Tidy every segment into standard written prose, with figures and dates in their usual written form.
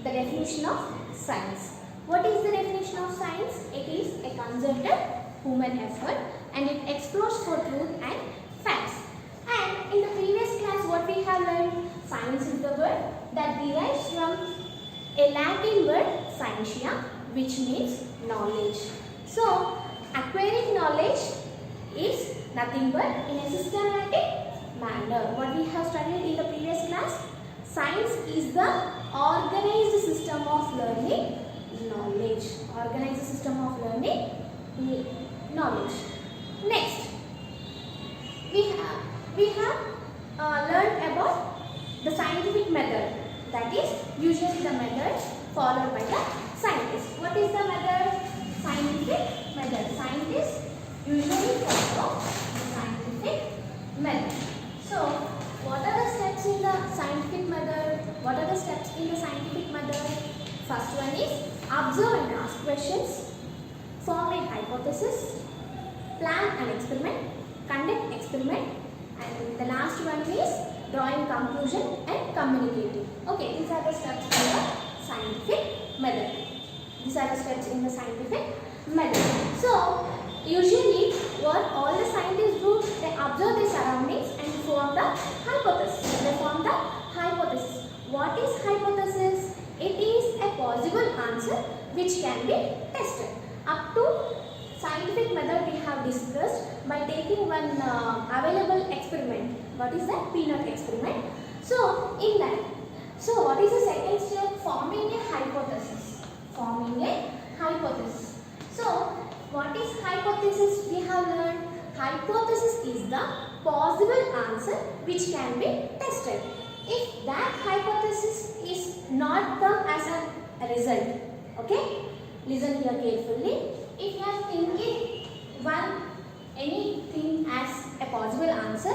the definition of science. What is the definition of science? It is a concerted human effort and it explores for truth and facts. And in the previous class what we have learned, science is the word that derives from a Latin word scientia, which means knowledge. So acquiring knowledge is nothing but in a systematic manner. What we have studied in the previous class, science is the organized system of learning knowledge. Organized system of learning knowledge. Next, we have learned about the scientific method. That is usually the method followed by the scientists. What is the method? Scientific method. Scientists usually follow the scientific method. So, what are the steps in the scientific method? What are the steps in the scientific method? First one is observe and ask questions, form a hypothesis, plan an experiment, conduct experiment, and the last one is drawing conclusion and communicating. Okay, these are the steps in the scientific method. These are the steps in the scientific method. So, usually what all the scientists do, they observe the surroundings and form the hypothesis. They form the hypothesis. What is hypothesis? It is a possible answer which can be tested. Up to scientific method we have discussed by taking one available experiment. What is that? Peanut experiment. So in that, so what is the second step? Forming a hypothesis. Forming a hypothesis. So what is hypothesis? We have learned hypothesis is the possible answer which can be tested. If that hypothesis is not come as a result, okay? Listen here carefully. If you are thinking anything as a possible answer,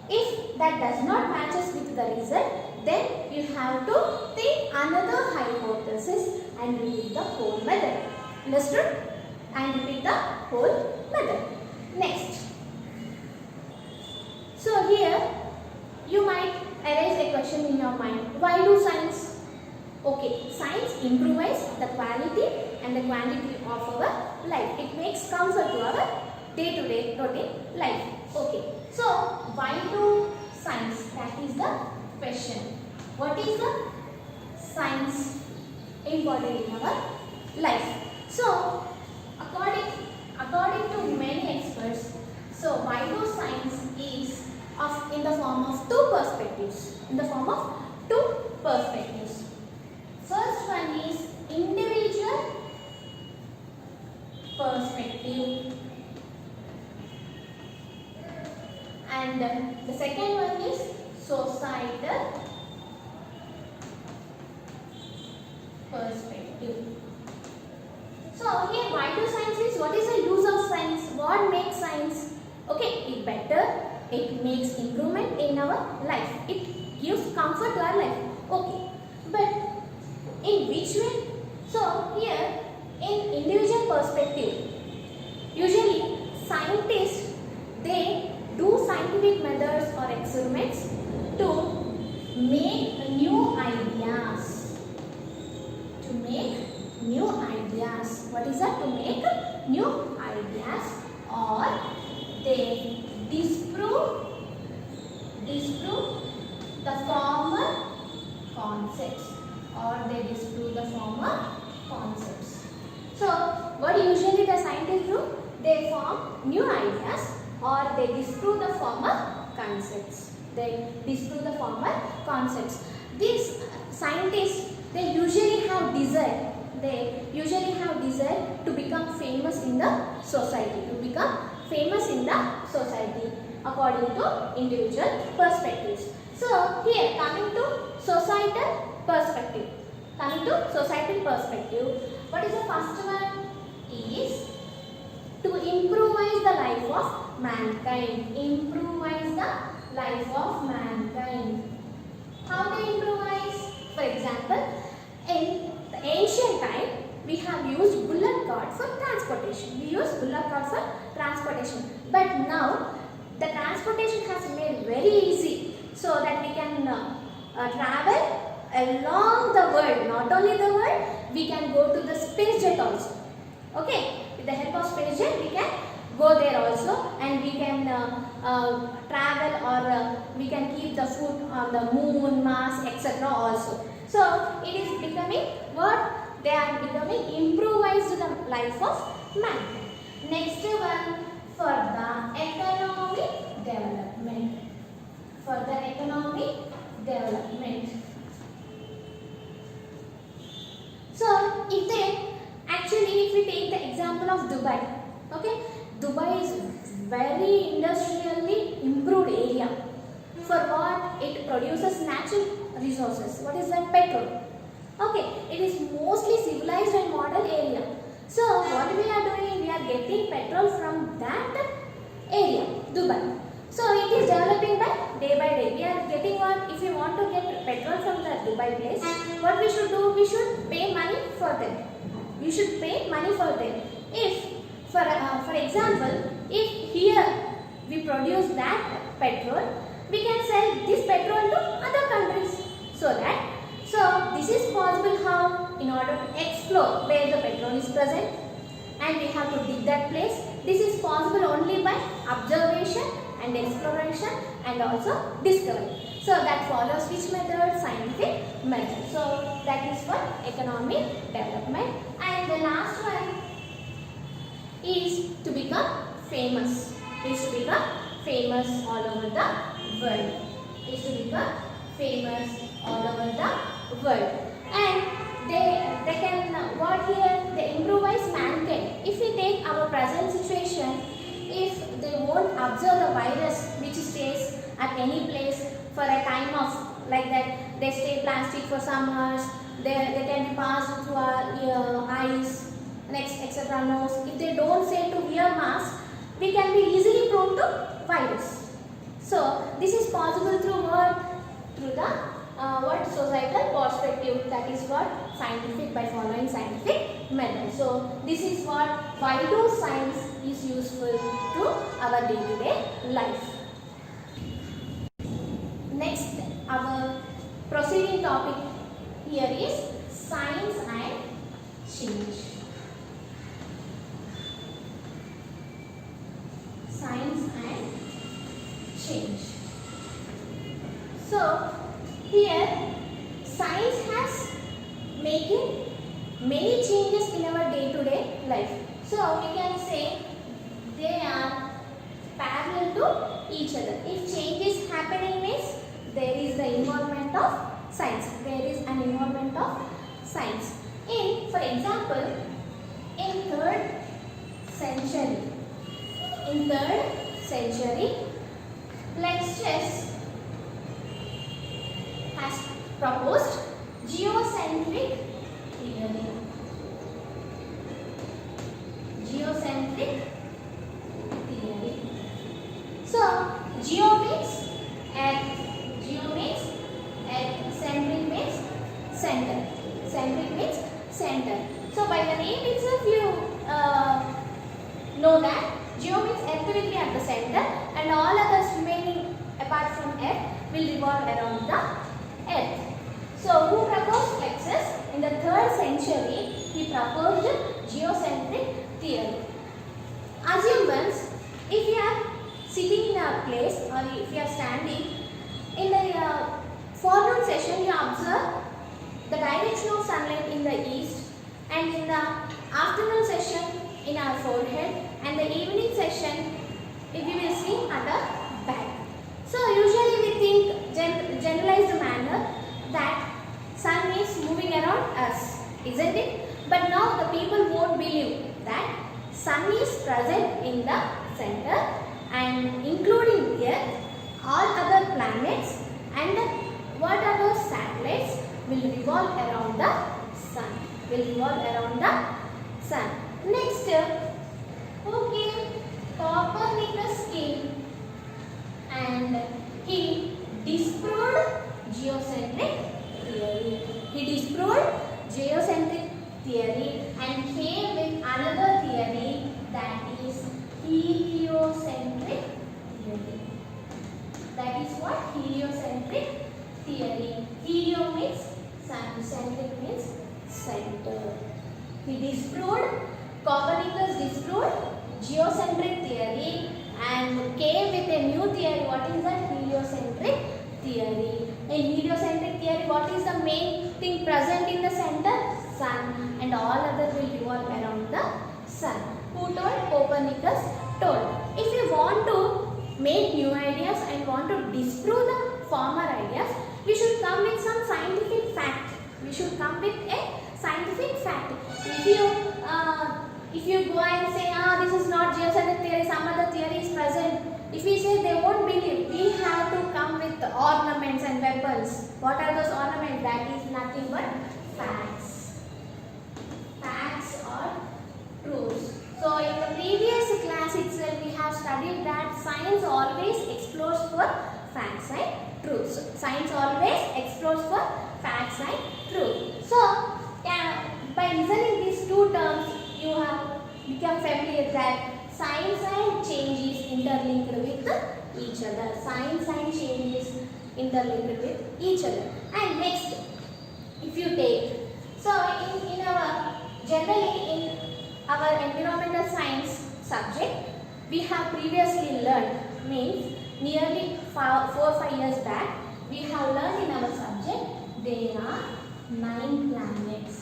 if that does not matches with the result, then you have to think another hypothesis and repeat the whole method. Understood? And repeat the whole method. Next. So here you might arise a question in your mind. Why do science? Okay, science improves the quality and the quantity of our life. It makes comfort to our day-to-day routine life. Okay, so why do science? That is the question. What is the science important in our life? So, according to many experts, so why do science is in the form of two perspectives. In the form of two perspectives. First one is individual perspective and the second one is societal perspective. So here why do science is, what is the use of science? What makes science? Okay, it better, it makes improvement in our life. It gives comfort to our life. Okay, but in which way? So here in individual perspective, usually scientists, they do scientific methods or experiments to make new ideas. To make new ideas. What is that? To make new ideas, or they disprove the former concepts, or they disprove the former concepts. So what usually the scientists do? They form new ideas or they disprove the former concepts. They disprove the former concepts. These scientists, they usually have desire. They usually have desire to become famous in the society. To become famous in the society according to individual perspectives. So here coming to societal perspective. Coming to societal perspective, what is the first one? Is to improvise the life of mankind. Improvise the life of mankind. How they improvise? For example, in the ancient time, we have used bullock cart for transportation. We use bullock cart for transportation. But now, the transportation has made very easy so that we can travel along the world, not only the world, we can go to the space jet also. Okay, with the help of space jet we can go there also, and we can travel, or we can keep the foot on the moon, Mars, etc. also. So it is becoming what? They are becoming improvised the life of mankind. Next one, for the economic development. For the economic development. So if we take the example of Dubai, okay, Dubai is very industrially improved area. For what? It produces natural resources. What is that? Petrol. Okay, it is mostly civilized and modern area. So what we are doing? We are getting petrol from that area, Dubai. So it is developing by day. We are getting what? If you want to get petrol from the Dubai place, what we should do? We should pay money for them. You should pay money for them. If, for example, if here we produce that petrol, we can sell this petrol to other countries. So this is possible how? In order to explore where the petrol is present, and we have to dig that place. This is possible only by observation and exploration and also discovery. So that follows which method? Scientific method. So that is for economic development. And the last one is to become famous. Is to become famous all over the world. Is to become famous all over the world. And they can what here? They improvise mankind. If we take our present situation, if they won't observe the virus which stays at any place for a time of like that, they stay plastic for some hours, they can be passed through our eyes, next etc. nose. If they don't say to wear mask, we can be easily prone to virus. So this is possible through what? Through the what? Societal perspective. That is what? Scientific, by following scientific method. So this is what? Why do science is useful to our day-to-day life. Next, our proceeding topic here is science and change. Science and change. So here science has making many changes in our day-to-day life. So we can say they are parallel to each other. If change is happening means there is the involvement of science. There is an involvement of science. For example, in 3rd century, Plectruchus has proposed geocentric theory. Geocentric theory. So geo means earth. Geo means earth. Centric means center. Centric means center. So by the name itself you know that geo means earth will be at the center, and all others remaining apart from earth will revolve around the earth. So who proposed Plectruchus? In the 3rd century, he proposed geocentric theory. Assume once, if you are sitting in a place or if you are standing in the forenoon session, you observe the direction of sunlight in the east, and in the afternoon session in our forehead, and the evening session we will see at the back. So usually we think generalized manner that sun is moving around us, isn't it? But now the people won't believe that sun is present in the center, and including here all other planets and what are those satellites will revolve around the sun. Next, okay, Copernicus came and he disproved geocentric theory. And came with another theory, that is heliocentric theory. That is what? Heliocentric theory. Helio means a new theory. What is that? Heliocentric theory. In heliocentric theory, what is the main thing present in the center? Sun, and all other will revolve around the sun. Who told? Copernicus told. If you want to make new ideas and want to disprove the former ideas, we should come with some scientific fact. We should come with a scientific fact. If you go and say, this is not geocentric theory, some other theory is present. If we say, they won't believe. We have to come with ornaments and weapons. What are those ornaments? That is nothing but facts. Facts or truths. So in the previous class itself, we have studied that science always explores for facts and truths. Science always explores for facts and truth. So by listening these two terms, you have become familiar that science and change is interlinked with each other. Science and change is interlinked with each other. And next, if you take, so in our generally in our environmental science subject, we have previously learned, means nearly 4 or 5 years back, we have learned in our subject there are 9 planets.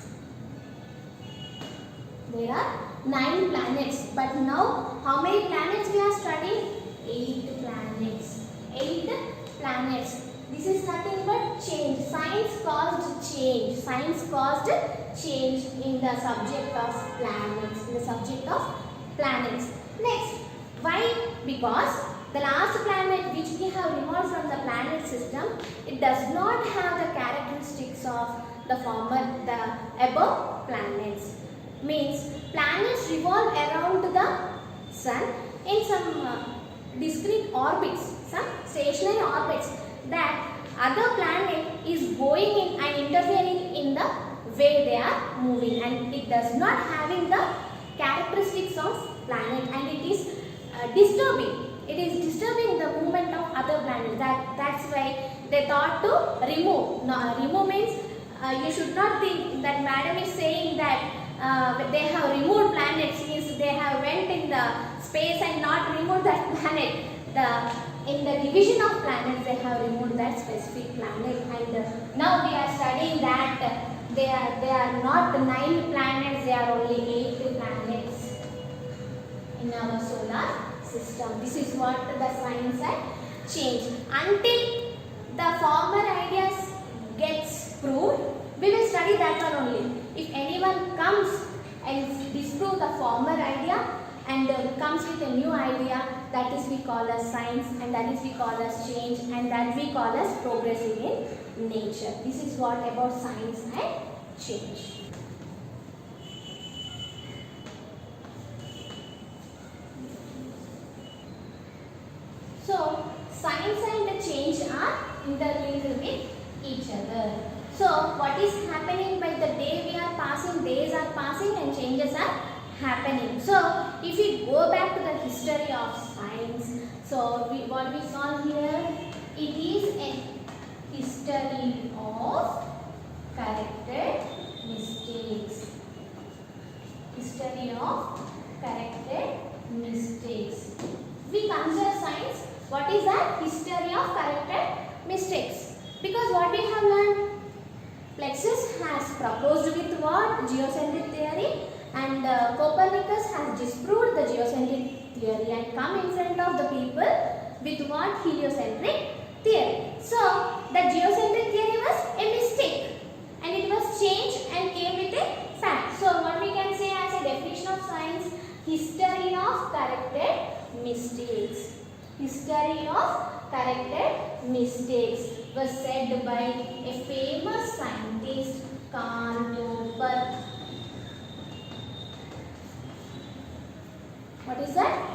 There are 9 planets, but now how many planets we are studying? 8 planets. 8 planets. This is nothing but change. Science caused change. Science caused change in the subject of planets. In the subject of planets. Next, why? Because the last planet which we have removed from the planet system, it does not have the characteristics of the above planets. Means planets revolve around the sun in some discrete orbits, some stationary orbits, that other planet is going in and interfering in the way they are moving, and it does not having the characteristics of planet, and it is disturbing. It is disturbing the movement of other planets. That's why they thought to remove. No, remove means you should not think that madam is saying that they have removed planets, means they have went in the space and not removed that planet. In the division of planets, they have removed that specific planet, and now we are studying that they are not 9 planets, they are only 8 planets in our solar system. This is what the science has changed. Until the former ideas gets proved, we will study that one only. If anyone comes and disprove the former idea and comes with a new idea, that is we call as science, and that is we call as change, and that we call as progressing in nature. This is what about science and change. So science and change are interlinked with each other. So what is happening by the day we are passing, days are passing and changes are happening. So if we go back to the history of science, so what we saw here, it is a history of corrected mistakes. History of corrected mistakes. We consider science, what is that? History of corrected mistakes. Because what we have learned, Plexus has proposed with what? Geocentric theory, and Copernicus has disproved the geocentric theory and come in front of the people with what? Heliocentric theory. So the geocentric theory was a mistake and it was changed and came with a fact. So what we can say as a definition of science, history of corrected mistakes. History of corrected mistakes was said by a famous scientist, Karl Popper. What is that?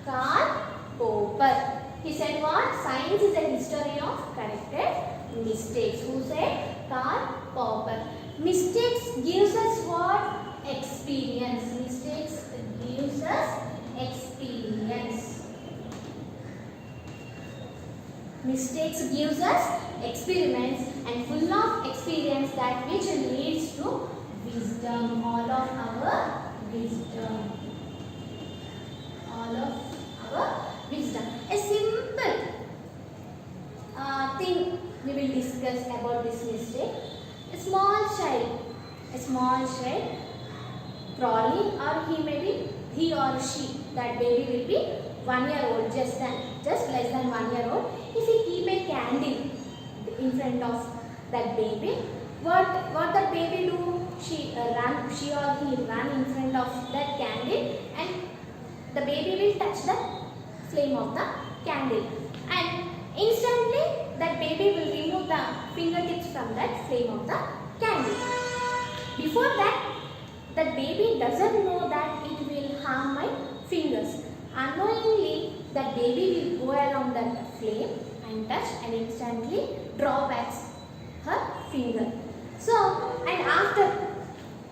Karl Popper. He said what? Science is a history of corrected mistakes. Who said? Karl Popper. Mistakes gives us what? Experience. Mistakes gives us experience. Mistakes gives us experiments, and full of experience, that which leads to wisdom. All of our wisdom. All of our wisdom. A simple will discuss about this mistake. A small child crawling, or he or she, that baby will be 1 year old, just less than 1 year old. If we keep a candle in front of that baby, what that baby do? She or he run in front of that candle, and the baby will touch the flame of the candle, and instantly that baby will remove the fingertips from that flame of the candle. Before that baby doesn't know that it will harm my fingers. Unknowingly, that baby will go around that flame and touch and instantly draw back her finger. So, and after,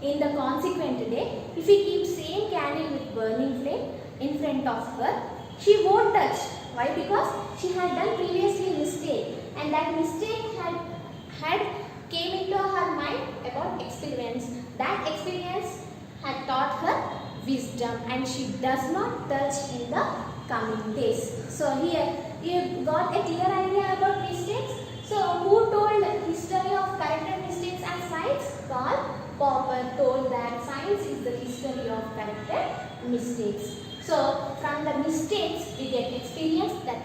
in the consequent day, if we keep same candle with burning flame in front of her, she won't touch. Why? Because she had done previously mistake, and that mistake had came into her mind about experience. That experience had taught her wisdom, and she does not touch in the coming days. So here you got a clear idea about mistakes. So who told history of corrected mistakes as science? Karl Popper told that science is the history of corrected mistakes. So from the mistakes we get experience. That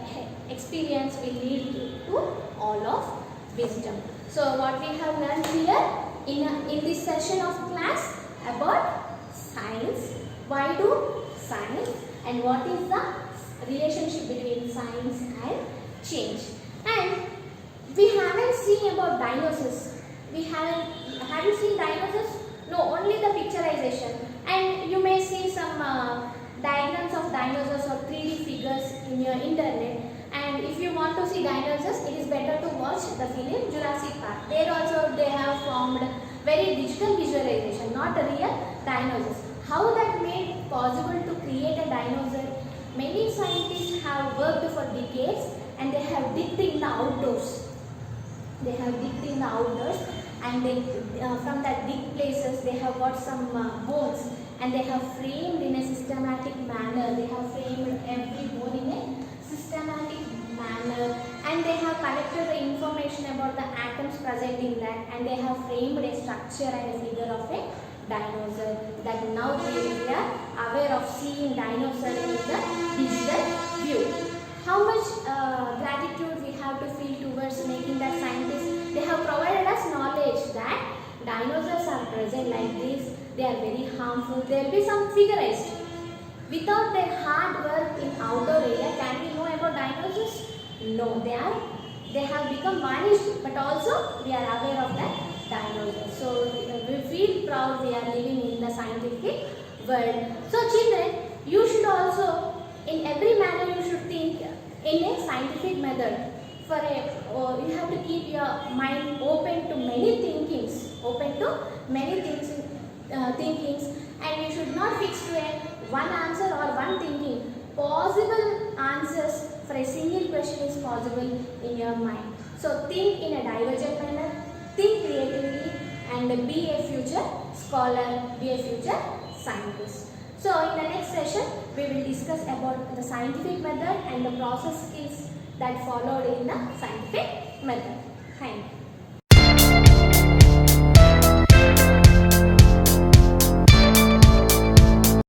experience will lead to all of wisdom. So what we have learned here in this session of class about science. Why do science, and what is the relationship between science and change? And we haven't seen about dinosaurs. Have you seen dinosaurs? No, only the picturization. And you may see some diagrams of dinosaurs or 3D figures in your internet. And if you want to see dinosaurs, it is better to watch the film Jurassic Park. There also they have formed very digital visualization, not a real dinosaurs. How that made possible to create a dinosaur? Many scientists have worked for decades, and they have digged in the outdoors. And they, from that dig places, they have got some bones, and they have framed in a systematic manner. They have framed every bone in a systematic manner, and they have collected the information about the atoms present in that, and they have framed a structure and a figure of a dinosaur. That now we are aware of seeing dinosaur in the digital view. How much gratitude we have to feel towards making that scientists. They have provided us knowledge that dinosaurs are present like this. They are very harmful. There will be some figurized. Without their hard work in outdoor area, can we know about dinosaurs? No, they have become vanished, but also we are aware of that dinosaurs. So we feel proud we are living in the scientific world. So children, you should also, in every manner, you should think in a scientific method. You have to keep your mind open to many thinkings, and you should not fix to a one answer or one thinking. Possible answers for a single question is possible in your mind. So think in a divergent manner, think creatively, and be a future scholar, be a future scientist. So in the next session, we will discuss about the scientific method and the process skills that followed in the scientific method. Thank you.